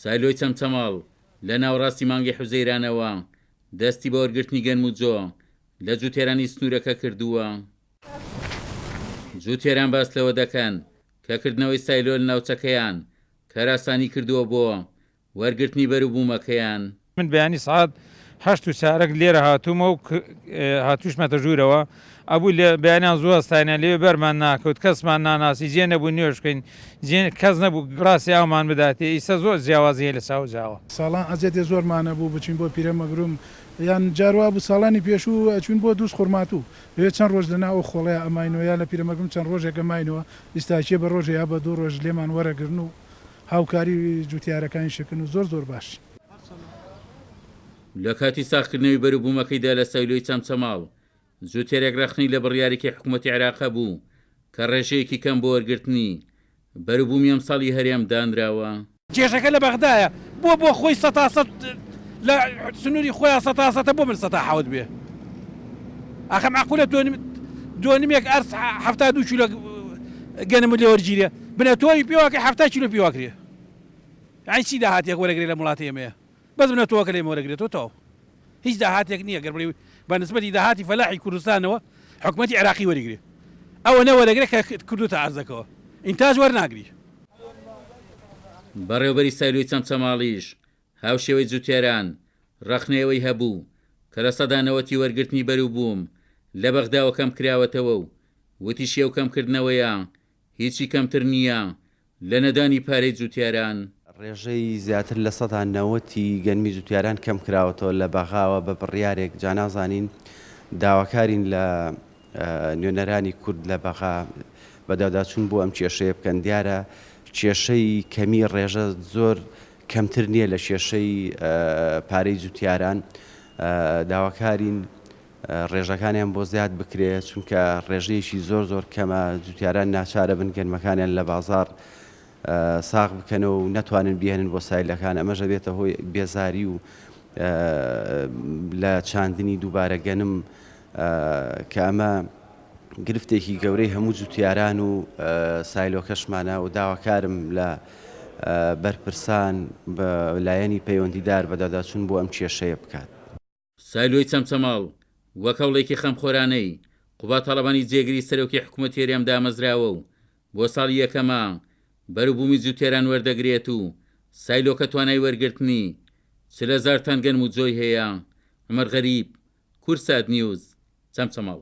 سایلۆی چەمچەماڵ لە ناوڕاستی مانگی حوزەیرانەوە دەستی بە وەرگرتنی گەنم و جۆ لە جووتێرانی سنوورەکە کردووە. جووتێران باس لەوە دەکەن کە کردنەوەی سایلۆ لە ناوچەکەیان کاراسانی کردووە بۆ وەرگرتنی بەروبوومەکەیان. من بەیانی سعات 8 سارێک لێرە هاتوومە و هاتوشمەتە ژوورەوە ئەبوو لێ بەیانیان زۆر ئەستاینە لێ بەرمان ناکەوت کەسمان ناناسی جێ نەبوو نوێشکەین کەس نەبوو ڕاستی ئاومان بداتێ ئیسە زۆر جیاوازیە لە ساوجاوە ساڵان ئەزێتێ زۆرمانە بوو بچین بۆ پیرەمەگروم یان جاروا بوو ساڵانی پێشوو ئەچون بۆ دووس خورماتوو بێ چەند ڕۆژ لەناو خۆڵەیە ئەماینەوە یا لە پیرەمەگرم چەند ڕۆژێک ئەماینەوە ئیستاچێ بە ڕۆژە یا بە دوو ڕۆژ لێمان وەرەگرن و هاوکاری جوتیارەکانی شکن و زۆر باش. لە کاتی ساختکردنەوەی بەروبوومەکەیدا لە سایلۆی چەمچەماڵ جووتێرێک ڕەخنی لە بڕیارێکی حکوومەتی عێراقە بوو کە ڕێژەیەکی کەم بۆ وەرگرتنی بەروبوومی ئەم ساڵی هەرێم دانراوە. کێشەکە لە بەغدایە بۆ خۆی سەتاسەد لە سنووری خۆیان سەتاسەتە بۆ من سەتا حەوت بێ ئاخە معقولە دوۆنمێک ئەرس 72 کیلۆ گەنم لێ وەرگیرێ بنە تۆی پێواکە 70 کیلۆ پێواکرێ ئای چی داهاتێک وەرەگرێت لە وڵاتی ئێمەیە بەس بنە تۆکە لێ وەرەگرێتەوە تەواو هیچ داهاتێک نییە گەربڵی بە نسبەتی داهاتی فەلاحی کوردستانەوە حکوومەتی عێراقی وەرەگرێ ئەوە نەوەرەگرێت کە کردوتە ئارزەکەەوە ئینتاژ وەرناگری. بەڕێوەبەری سایلۆی چەمچەماڵیش هاوشێوەی جووتێران ڕەخنەوەی هەبوو کە لە سەدانەوەتی وەرگرتنی بەروبووم لە بەغداوە کەم کراوەتەوە و وتی شێو کەمکردنەوەیە هیچی کەمتر نییە لە نەدانی پارەی جووتێران. ڕێژەی زیاتر لە 90 گەنمی جووتیاران کەم کراوەتەوە لە بەغاوە بە بڕیارێک جانازانین داواکارین لە نوێنەرانی کورد لە بەغا بەداوداچوون بۆ ئەم کێشەیە بکەن. دیارە کێشەی کەمی ڕێژە زۆر کەمتر نییە لە کێشەی پارەی جووتیاران. داواکارین ڕێژەکانیان بۆ زیاد بکرێت چونکە ڕێژەیەکی زۆر کەمە جووتیاران ناچارە بن گەنمەکانیان لە بازار ساغ بکەنەوە و نەتوانن بهێنن بۆ سایلەکان ئەمەژە بێتە هۆی بێزاری و لە چاندنی دووبارە گەنم کە ئەمە گرفتێکی گەورەی هەموو جووتیاران و سایلۆکەشمانە و داواکارم لە بەرپرسان بە لایەنی پەیوەندیدار بەداداچوون بۆ ئەم کێشەیە بکات. سایلۆی چەمچەماڵ وەک هەوڵێکی خەمخۆرانەی قوبا تەڵەبانی جێگیری سەرۆکی حکوومەتی هەرێم دامەزراوە و بۆ ساڵی یەکەمە بەروبوومی جووتێران وەردەگرێت و سایلۆکە توانای وەرگرتنی 40,000 تەن گەنم و جۆی هەیە. عومەر غەریب، کورسات نیوز، چەمچەماڵ.